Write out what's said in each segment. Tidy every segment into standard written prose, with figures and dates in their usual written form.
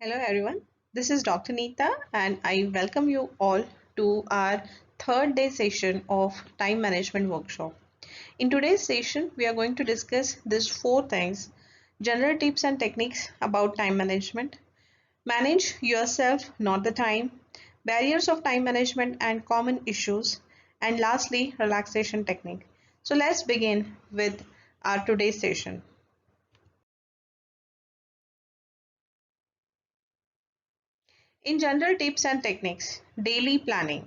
Hello everyone, this is Dr. Neeta and I welcome you all to our third day session of time management workshop. In today's session, we are going to discuss these four things: general tips and techniques about time management, manage yourself, not the time, barriers of time management and common issues, and lastly, relaxation technique. So let's begin with our today's session. In general tips and techniques, daily planning.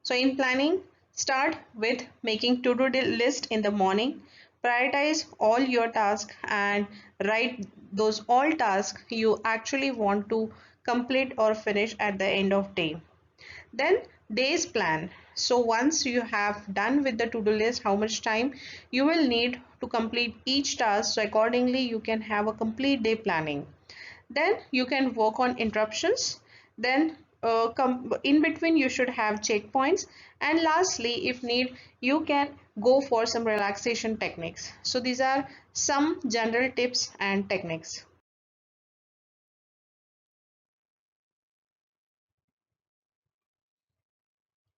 So in planning, start with making to-do list in the morning. Prioritize all your tasks and write those all tasks you actually want to complete or finish at the end of day. Then days plan. So once you have done with the to-do list, how much time you will need to complete each task. So accordingly, you can have a complete day planning. Then you can work on interruptions. Then in between you should have checkpoints, and lastly if need you can go for some relaxation techniques. So these are some general tips and techniques.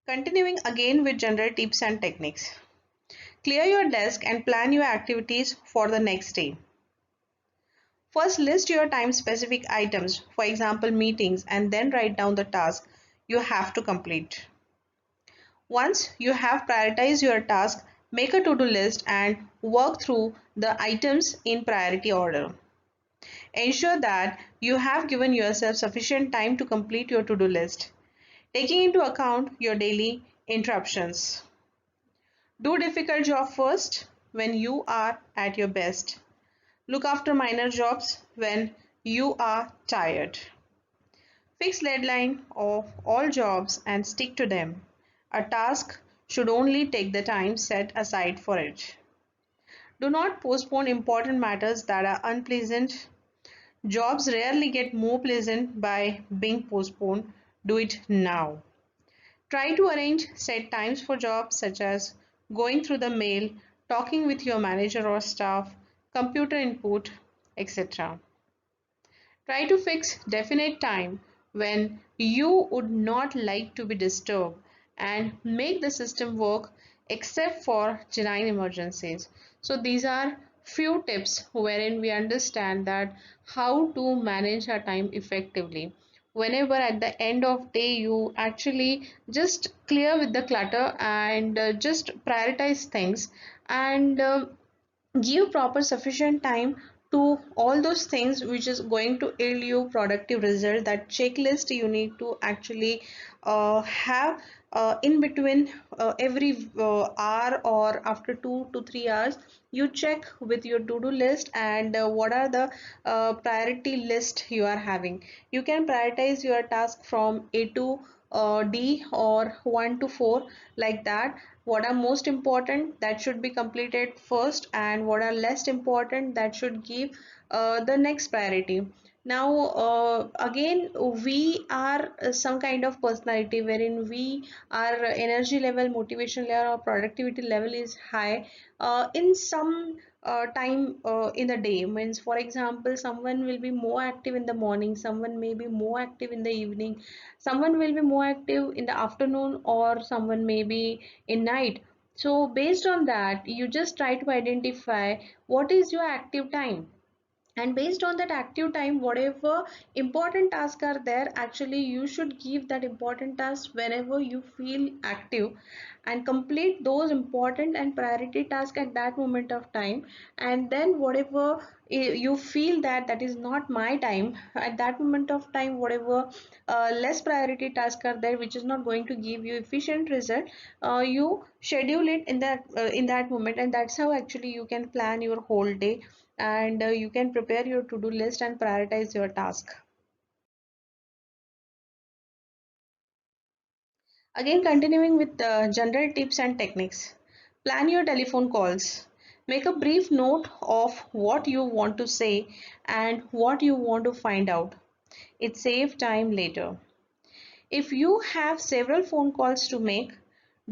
Continuing again with general tips and techniques, clear your desk and plan your activities for the next day. First, list your time specific items, for example meetings, and then write down the task you have to complete. Once you have prioritized your task, make a to-do list and work through the items in priority order. Ensure that you have given yourself sufficient time to complete your to-do list, taking into account your daily interruptions. Do difficult job first when you are at your best. Look after minor jobs when you are tired. Fix deadline of all jobs and stick to them. A task should only take the time set aside for it. Do not postpone important matters that are unpleasant. Jobs rarely get more pleasant by being postponed. Do it now. Try to arrange set times for jobs such as going through the mail, talking with your manager or staff, computer input, etc. Try to fix definite time when you would not like to be disturbed and make the system work except for genuine emergencies. So these are few tips wherein we understand that how to manage our time effectively. Whenever at the end of day you actually just clear with the clutter and just prioritize things and give proper sufficient time to all those things which is going to yield you productive result. That checklist you need to actually have in between every hour or after 2 to 3 hours you check with your to-do list and what are the priority list you are having. You can prioritize your task from A to D or 1 to 4, like that. What are most important that should be completed first and what are less important that should give the next priority. Now again we are some kind of personality wherein we our energy level, motivation level or productivity level is high in some time in the day. Means for example someone will be more active in the morning, someone may be more active in the evening, someone will be more active in the afternoon, or someone may be in night. So based on that you just try to identify what is your active time, and based on that active time whatever important tasks are there, actually you should give that important task whenever you feel active and complete those important and priority tasks at that moment of time. And then whatever you feel that that is not my time, at that moment of time whatever less priority tasks are there which is not going to give you efficient result, you schedule it in that moment, and that's how actually you can plan your whole day and you can prepare your to-do list and prioritize your task. Again, continuing with general tips and techniques. Plan your telephone calls. Make a brief note of what you want to say and what you want to find out. It saves time later. If you have several phone calls to make,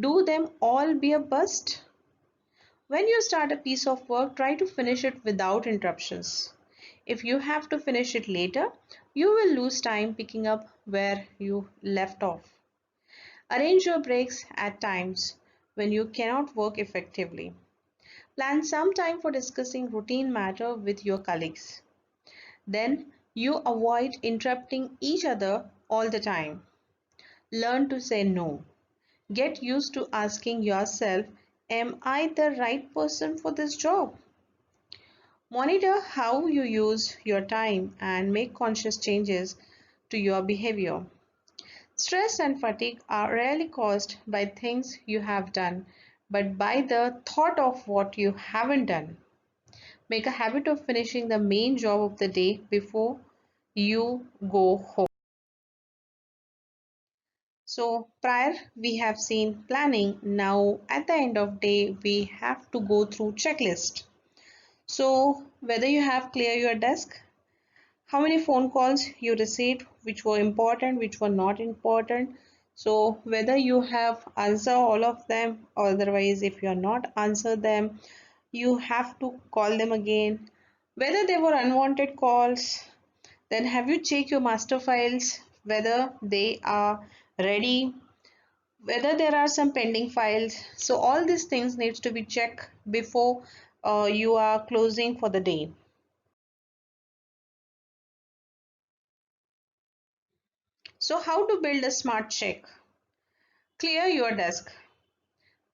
do them all be a bust? When you start a piece of work, try to finish it without interruptions. If you have to finish it later, you will lose time picking up where you left off. Arrange your breaks at times when you cannot work effectively. Plan some time for discussing routine matter with your colleagues. Then you avoid interrupting each other all the time. Learn to say no. Get used to asking yourself, am I the right person for this job? Monitor how you use your time and make conscious changes to your behavior. Stress and fatigue are rarely caused by things you have done, but by the thought of what you haven't done. Make a habit of finishing the main job of the day before you go home. So prior we have seen planning. Now at the end of day we have to go through checklist. So whether you have clear your desk, how many phone calls you received, which were important, which were not important. So whether you have answered all of them, or otherwise if you are not answered them, you have to call them again. Whether they were unwanted calls, then have you checked your master files, whether they are ready, whether there are some pending files. So all these things needs to be checked before you are closing for the day. So how to build a smart check? Clear your desk.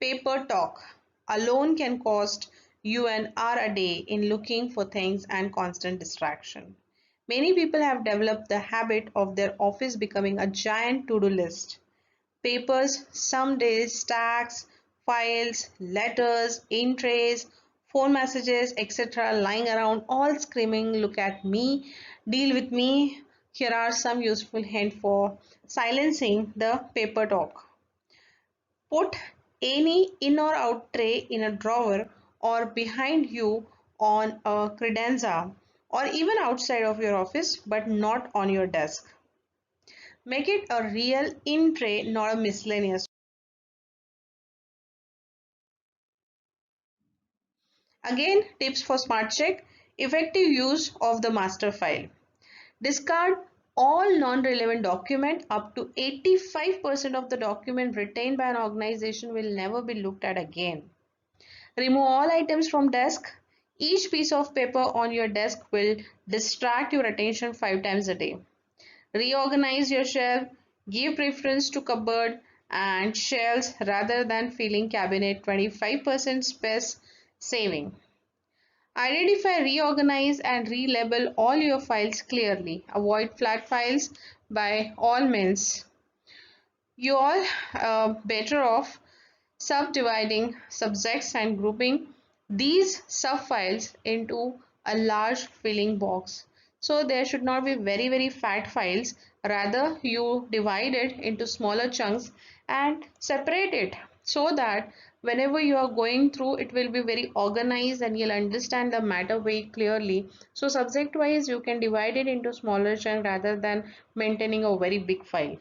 Paper talk alone can cost you an hour a day in looking for things and constant distraction. Many people have developed the habit of their office becoming a giant to-do list. Papers, some days stacks, files, letters, in trays, phone messages, etc. lying around all screaming, look at me, deal with me. Here are some useful hints for silencing the paper talk. Put any in or out tray in a drawer or behind you on a credenza or even outside of your office but not on your desk. Make it a real in tray, not a miscellaneous. Again, tips for smart check. Effective use of the master file. Discard all non-relevant document. Up to 85% of the document retained by an organization will never be looked at again. Remove all items from desk. Each piece of paper on your desk will distract your attention 5 times a day. Reorganize your shelf. Give preference to cupboard and shelves rather than filling cabinet. 25% space saving. Identify, reorganize, and relabel all your files clearly. Avoid flat files by all means. You all better off subdividing subjects and grouping these subfiles into a large filling box. So there should not be very fat files. Rather, you divide it into smaller chunks and separate it so that whenever you are going through it will be very organized and you'll understand the matter very clearly. So subject wise you can divide it into smaller chunks rather than maintaining a very big file.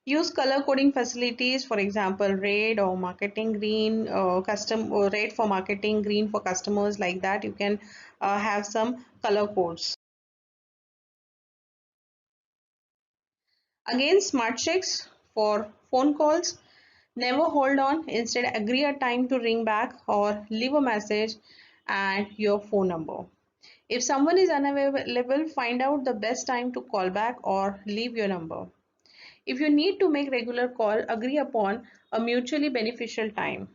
Use color coding facilities, for example, red or marketing green, custom or red for marketing, green for customers, like that. You can have some color codes. Again, smart checks for phone calls. Never hold on. Instead, agree a time to ring back or leave a message and your phone number. If someone is unavailable, find out the best time to call back or leave your number. If you need to make regular call, agree upon a mutually beneficial time.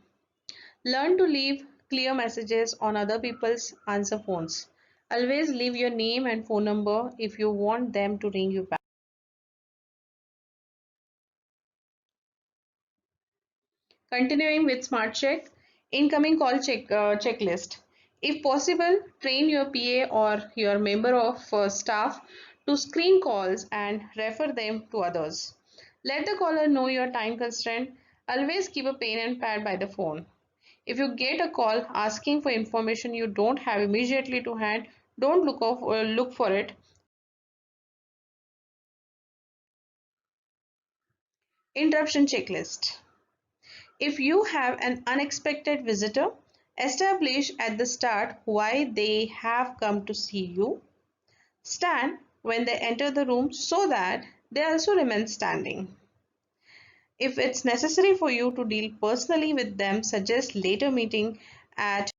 Learn to leave clear messages on other people's answer phones. Always leave your name and phone number if you want them to ring you back. Continuing with Smart Check, incoming call checklist. If possible, train your PA or your member of staff to screen calls and refer them to others. Let the caller know your time constraint. Always keep a pen and pad by the phone. If you get a call asking for information you don't have immediately to hand, don't look for it. Interruption checklist. If you have an unexpected visitor, Establish at the start why they have come to see you. Stand when they enter the room so that they also remain standing. If it's necessary for you to deal personally with them, suggest later meeting at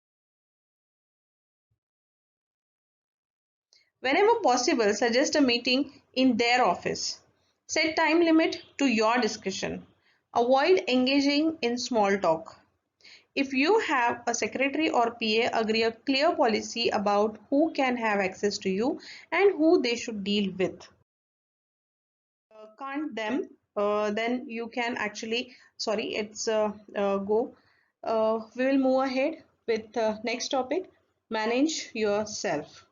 whenever possible, suggest a meeting in their office. Set time limit to your discussion. Avoid engaging in small talk. If you have a secretary or PA, agree a clear policy about who can have access to you and who they should deal with. Can't them, then you can actually, sorry, it's go. We will move ahead with next topic, manage yourself.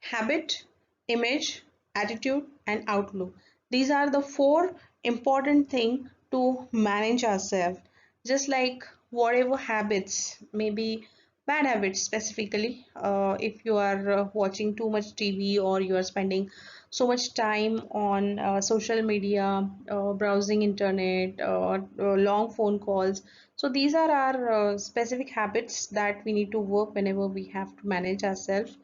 Habit, image, attitude, and outlook. These are the four important things to manage ourselves. Just like whatever habits, maybe bad habits specifically, if you are watching too much TV or you are spending so much time on social media, browsing internet, long phone calls. So these are our specific habits that we need to work whenever we have to manage ourselves,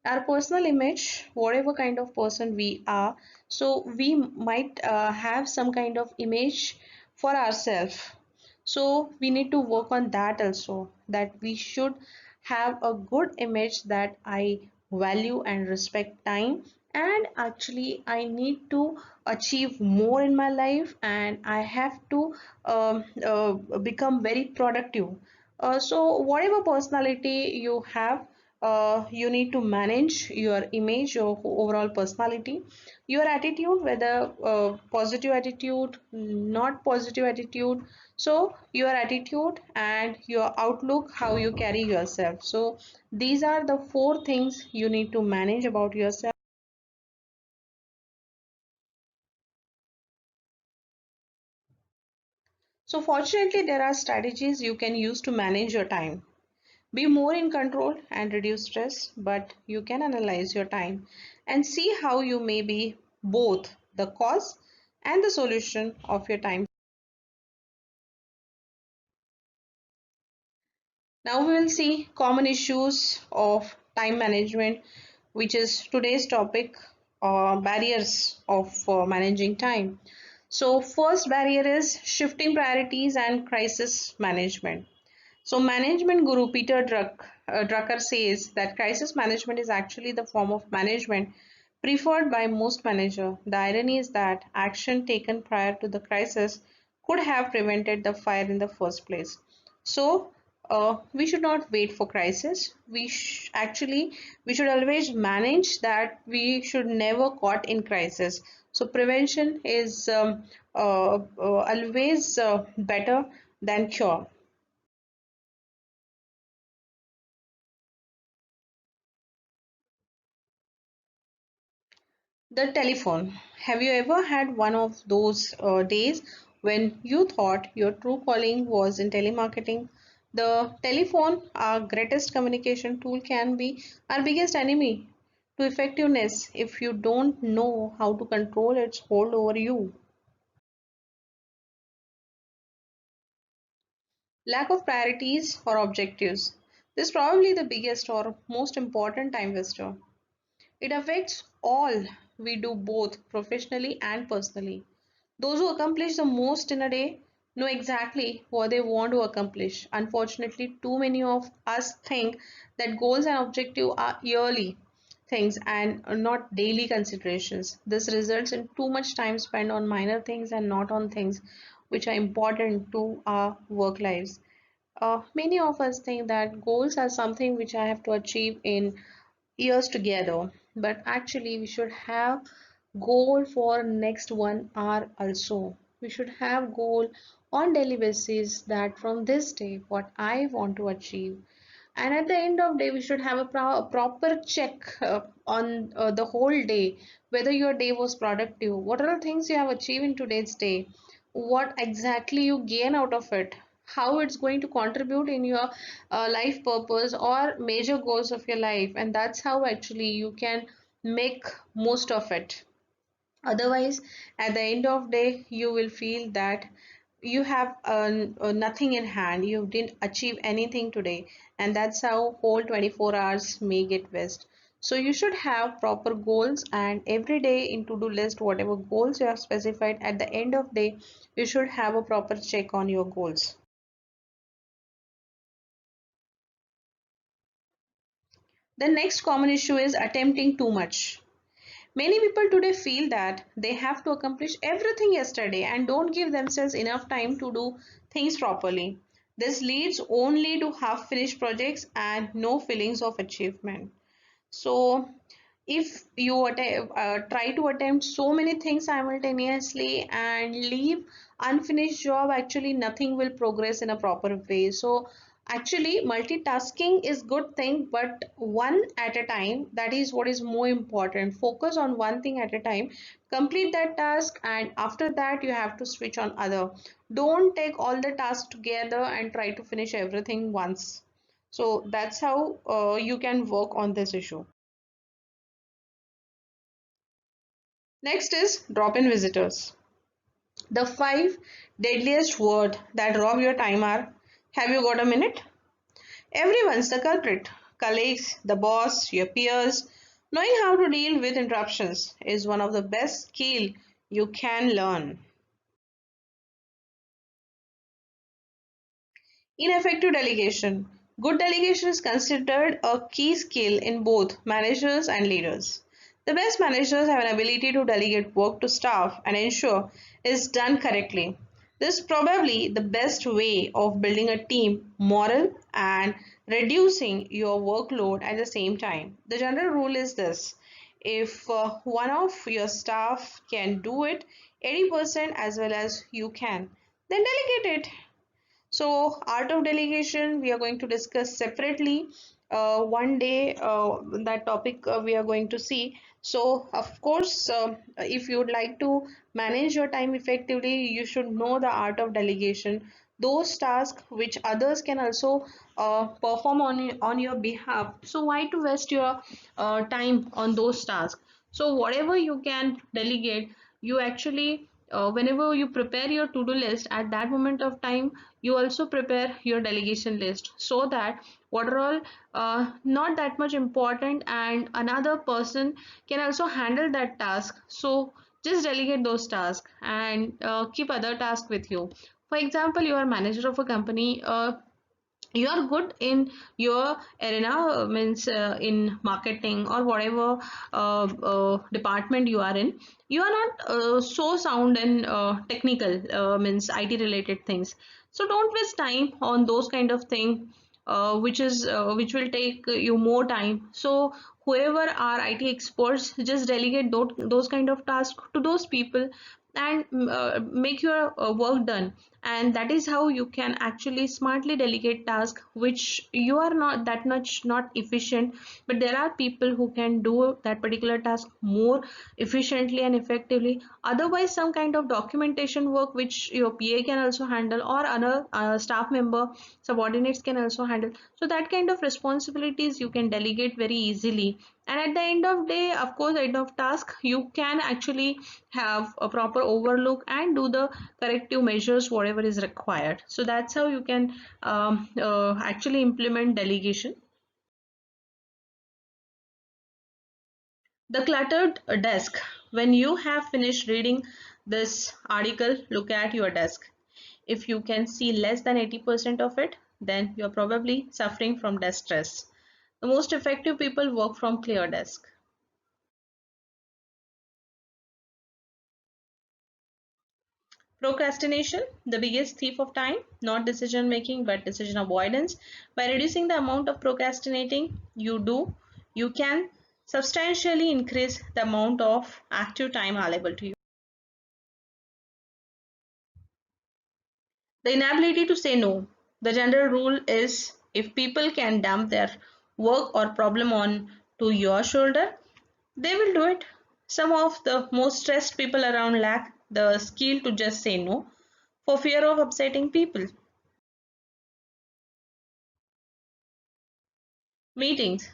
our personal image, whatever kind of person we are. So we might have some kind of image for ourselves, so we need to work on that also, that we should have a good image that I value and respect time, and actually I need to achieve more in my life and I have to become very productive. So whatever personality you have, you need to manage your image, your overall personality, your attitude, whether positive attitude, not positive attitude. So your attitude and your outlook, how you carry yourself. So these are the four things you need to manage about yourself. So fortunately, there are strategies you can use to manage your time. Be more in control and reduce stress, but you can analyze your time and see how you may be both the cause and the solution of your time. Now we will see common issues of time management, which is today's topic, barriers of managing time. So first barrier is shifting priorities and crisis management. So management guru Peter Drucker says that crisis management is actually the form of management preferred by most managers. The irony is that action taken prior to the crisis could have prevented the fire in the first place. So we should not wait for crisis. Actually we should always manage that. We should never caught in crisis. So prevention is always better than cure. The telephone. Have you ever had one of those days when you thought your true calling was in telemarketing? The telephone, our greatest communication tool, can be our biggest enemy to effectiveness if you don't know how to control its hold over you. Lack of priorities or objectives. This is probably the biggest or most important time waster. It affects all we do, both professionally and personally. Those who accomplish the most in a day know exactly what they want to accomplish. Unfortunately, too many of us think that goals and objectives are yearly things and not daily considerations. This results in too much time spent on minor things and not on things which are important to our work lives. Many of us think that goals are something which I have to achieve in years together, but actually we should have goal for next 1 hour also. We should have goal on daily basis, that from this day what I want to achieve, and at the end of day we should have a proper check on the whole day, whether your day was productive, what are the things you have achieved in today's day, what exactly you gain out of it, how it's going to contribute in your life purpose or major goals of your life, and that's how actually you can make most of it. Otherwise, at the end of day you will feel that you have nothing in hand, you didn't achieve anything today, and that's how whole 24 hours may get waste. So you should have proper goals, and every day in to-do list, whatever goals you have specified, at the end of day you should have a proper check on your goals. The next common issue is attempting too much. Many people today feel that they have to accomplish everything yesterday and don't give themselves enough time to do things properly. This leads only to half finished projects and no feelings of achievement. So, if you try to attempt so many things simultaneously and leave unfinished job, actually nothing will progress in a proper way. So actually multitasking is good thing, but one at a time, that is what is more important. Focus on one thing at a time, complete that task, and after that you have to switch on other. Don't take all the tasks together and try to finish everything once. So that's how you can work on this issue. Next is drop-in visitors. The five deadliest words that rob your time are: have you got a minute? Everyone's the culprit. Colleagues, the boss, your peers. Knowing how to deal with interruptions is one of the best skill you can learn. Ineffective delegation. Good delegation is considered a key skill in both managers and leaders. The best managers have an ability to delegate work to staff and ensure it's done correctly. This is probably the best way of building a team morale and reducing your workload at the same time. The general rule is this: if one of your staff can do it 80% as well as you can, then delegate it. So, art of delegation, we are going to discuss separately. One day, that topic we are going to see. So, of course, if you would like to manage your time effectively, you should know the art of delegation. Those tasks which others can also perform on your behalf. So, why to waste your time on those tasks? So, whatever you can delegate, you actually whenever you prepare your to-do list, at that moment of time you also prepare your delegation list, so that what are all not that much important and another person can also handle that task. So just delegate those tasks and keep other tasks with you. For example, you are manager of a company, you are good in your arena, means in marketing or whatever department you are in. You are not so sound in technical, means IT related things. So don't waste time on those kind of thing, which will take you more time. So whoever are IT experts, just delegate those kind of tasks to those people and make your work done. And that is how you can actually smartly delegate tasks which you are not that much not efficient, but there are people who can do that particular task more efficiently and effectively. Otherwise, some kind of documentation work which your PA can also handle, or other staff member subordinates can also handle. So that kind of responsibilities you can delegate very easily. And at the end of day, of course, end of task, you can actually have a proper overlook and do the corrective measures whatever is required. So that's how you can actually implement delegation. The cluttered desk. When you have finished reading this article, look at your desk. If you can see less than 80% of it, then you're probably suffering from desk stress. The most effective people work from clear desk. Procrastination, the biggest thief of time, not decision making but decision avoidance. By reducing the amount of procrastinating you do, you can substantially increase the amount of active time available to you. The inability to say no. The general rule is, if people can dump their work or problem on to your shoulder, they will do it. Some of the most stressed people around lack the skill to just say no for fear of upsetting people. Meetings.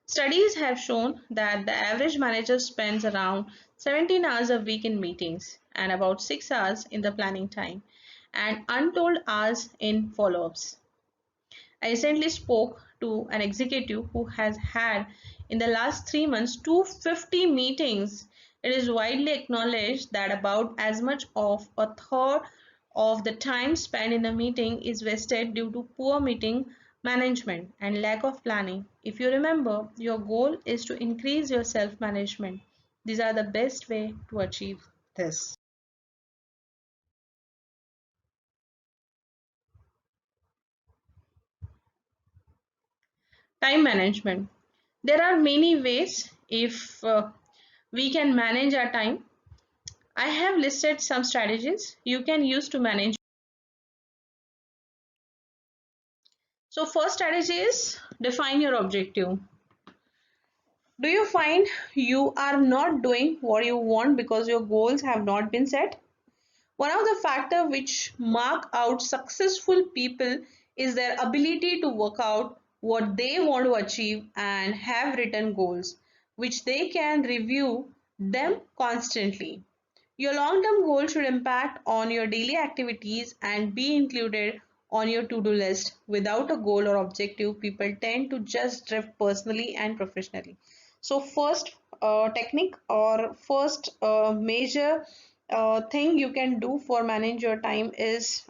Studies have shown that the average manager spends around 17 hours a week in meetings and about 6 hours in the planning time. and untold hours in follow-ups. I recently spoke to an executive who has had in the last 3 months 250 meetings. It is widely acknowledged that about as much of a third of the time spent in a meeting is wasted due to poor meeting management and lack of planning. If you remember, your goal is to increase your self-management. These are the best way to achieve this. Time management. There are many ways if we can manage our time. I have listed some strategies you can use to manage. So first strategy is define your objective. Do you find you are not doing what you want because your goals have not been set? One of the factors which mark out successful people is their ability to work out what they want to achieve and have written goals, which they can review them constantly. Your long-term goal should impact on your daily activities and be included on your to-do list. Without a goal or objective, people tend to just drift personally and professionally. So first technique or first major thing you can do for manage your time is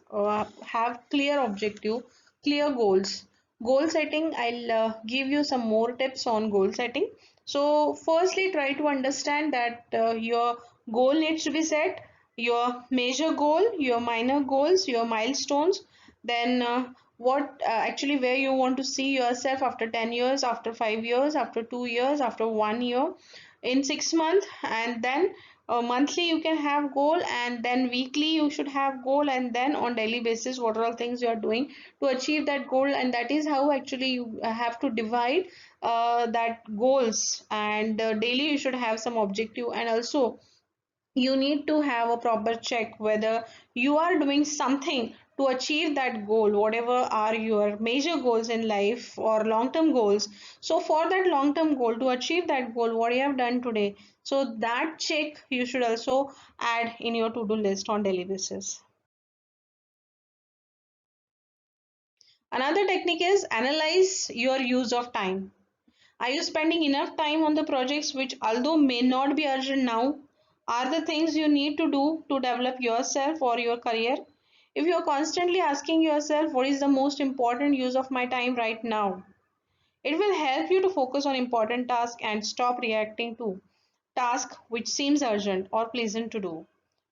have clear objective, clear goals. Goal setting, I'll give you some more tips on goal setting. So firstly, try to understand that your goal needs to be set, your major goal, your minor goals, your milestones, then what actually where you want to see yourself after 10 years, after 5 years, after 2 years, after 1 year, in 6 months, and then monthly you can have goal, and then weekly you should have goal, and then on daily basis what are all things you are doing to achieve that goal. And that is how actually you have to divide that goals, and daily you should have some objective, and also you need to have a proper check whether you are doing something to achieve that goal, whatever are your major goals in life or long term goals. So for that long term goal, to achieve that goal, what you have done today, so that check you should also add in your to do list on daily basis. Another technique is analyze your use of time. Are you spending enough time on the projects which, although may not be urgent now, are the things you need to do to develop yourself or your career? If you are constantly asking yourself, what is the most important use of my time right now? It will help you to focus on important tasks and stop reacting to tasks which seems urgent or pleasant to do,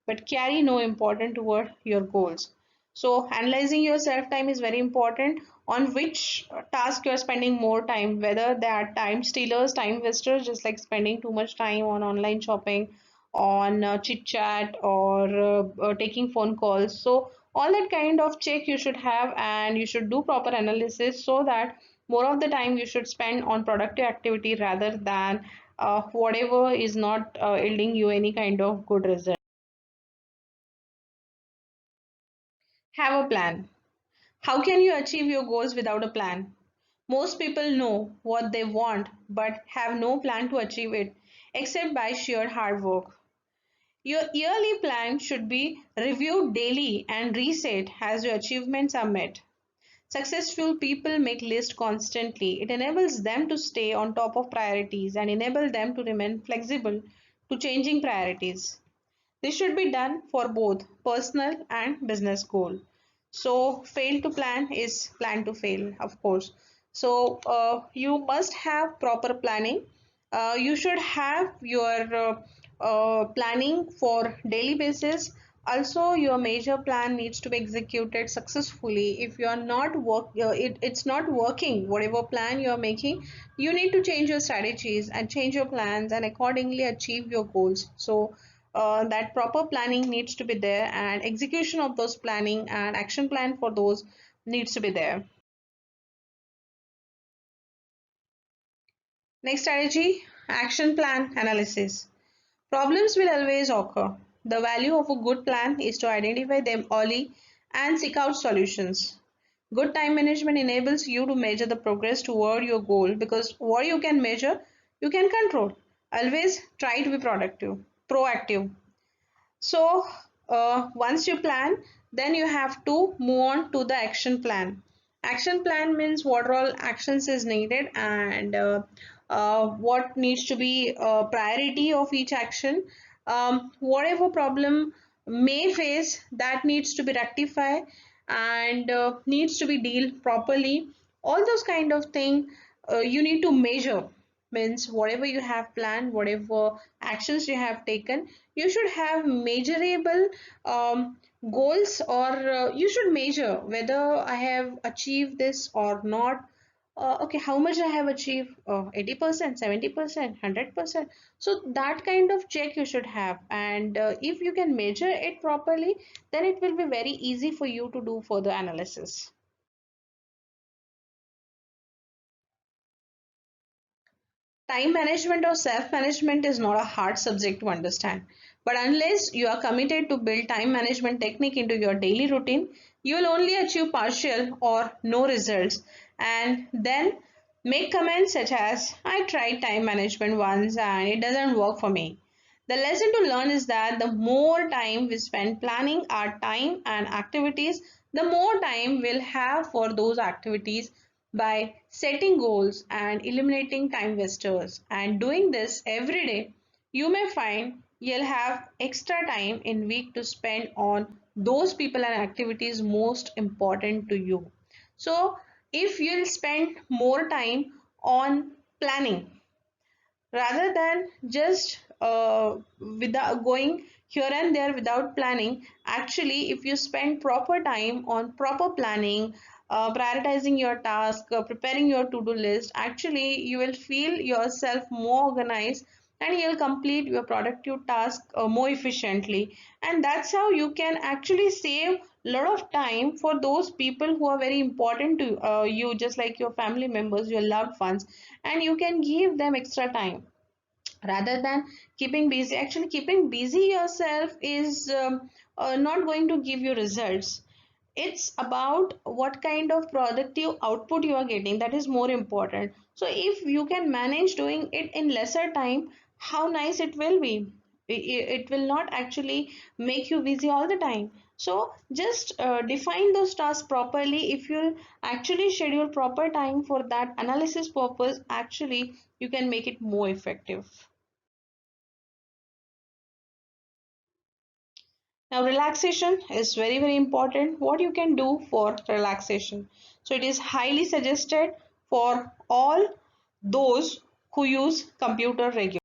but carry no importance toward your goals. So analyzing your self time is very important, on which task you are spending more time, whether they are time stealers, time wasters, just like spending too much time on online shopping, on chit chat, or taking phone calls. So all that kind of check you should have, and you should do proper analysis so that more of the time you should spend on productive activity rather than whatever is not yielding you any kind of good result. Have a plan. How can you achieve your goals without a plan? Most people know what they want but have no plan to achieve it except by sheer hard work. Your yearly plan should be reviewed daily and reset as your achievements are met. Successful people make lists constantly. It enables them to stay on top of priorities and enable them to remain flexible to changing priorities. This should be done for both personal and business goal. So fail to plan is plan to fail, of course. So you must have proper planning. You should have your planning for daily basis. Also, your major plan needs to be executed successfully. If you are not it's not working, whatever plan you are making, you need to change your strategies and change your plans and accordingly achieve your goals. So that proper planning needs to be there, and execution of those planning and action plan for those needs to be there. Next strategy, action plan analysis. Problems will always occur. The value of a good plan is to identify them early and seek out solutions. Good time management enables you to measure the progress toward your goal, because what you can measure, you can control. Always try to be proactive. So once you plan, Then you have to move on to the action plan. Action plan means what all actions is needed, and what needs to be priority of each action. Whatever problem may face, that needs to be rectified and needs to be dealt properly. All those kind of thing you need to measure. Means whatever you have planned, whatever actions you have taken, you should have measurable goals, or you should measure whether I have achieved this or not. Okay, how much I have achieved? 80%, 70%, 100%. So that kind of check you should have, and if you can measure it properly, then it will be very easy for you to do further analysis. Time management or self management is not a hard subject to understand, but unless you are committed to build time management technique into your daily routine, you will only achieve partial or no results, and then make comments such as I tried time management once and it doesn't work for me. The lesson to learn is that the more time we spend planning our time and activities, the more time we'll have for those activities. By setting goals and eliminating time wasters and doing this every day, you may find you'll have extra time in week to spend on those people and activities most important to you. So if you'll spend more time on planning rather than just without going here and there without planning, actually if you spend proper time on proper planning, prioritizing your task, preparing your to-do list, actually you will feel yourself more organized and you'll complete your productive task more efficiently, and that's how you can actually save a lot of time for those people who are very important to you, just like your family members, your loved ones, and you can give them extra time rather than keeping busy. Actually keeping busy yourself is not going to give you results. It's about what kind of productive output you are getting, that is more important. So if you can manage doing it in lesser time, how nice it will be. It will not actually make you busy all the time. So just define those tasks properly. If you actually schedule proper time for that analysis purpose, actually you can make it more effective. Now, relaxation is very, very important. What you can do for relaxation. So, it is highly suggested for all those who use computer regularly.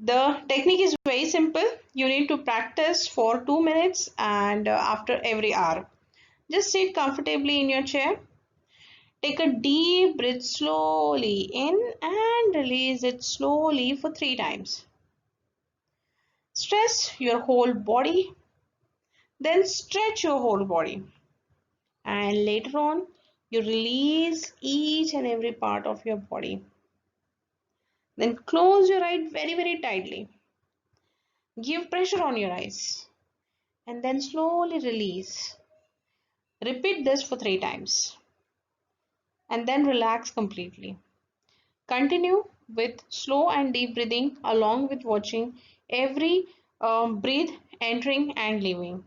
The technique is very simple. You need to practice for 2 minutes and after every hour. Just sit comfortably in your chair. Take a deep breath slowly in and release it slowly for 3 times. Stress your whole body, then stretch your whole body, and later on you release each and every part of your body. Then close your eyes very, very tightly. Give pressure on your eyes and then slowly release. Repeat this for 3 times and then relax completely. Continue with slow and deep breathing along with watching every breath entering and leaving.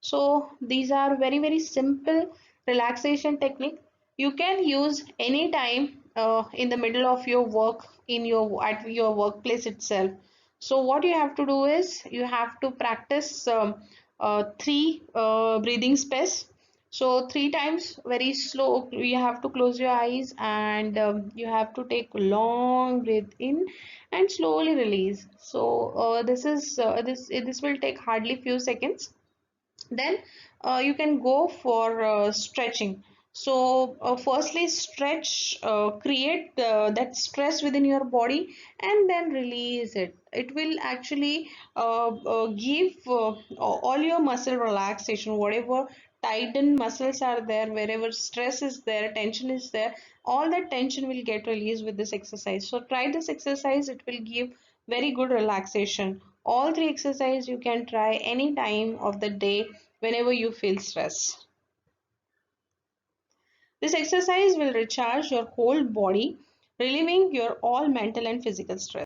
So these are very, very simple relaxation technique. You can use anytime in the middle of your work in your at your workplace itself. So what you have to do is you have to practice three breathing space. So 3 times very slow. You have to close your eyes and you have to take long breath in and slowly release. So this will take hardly few seconds. Then you can go for stretching. So firstly stretch, create that stress within your body and then release it. It will actually give all your muscle relaxation, whatever tightened muscles are there, wherever stress is there, tension is there, all that tension will get released with this exercise. So try this exercise, it will give very good relaxation. All three exercise you can try any time of the day whenever you feel stress. This exercise will recharge your whole body, relieving your all mental and physical stress.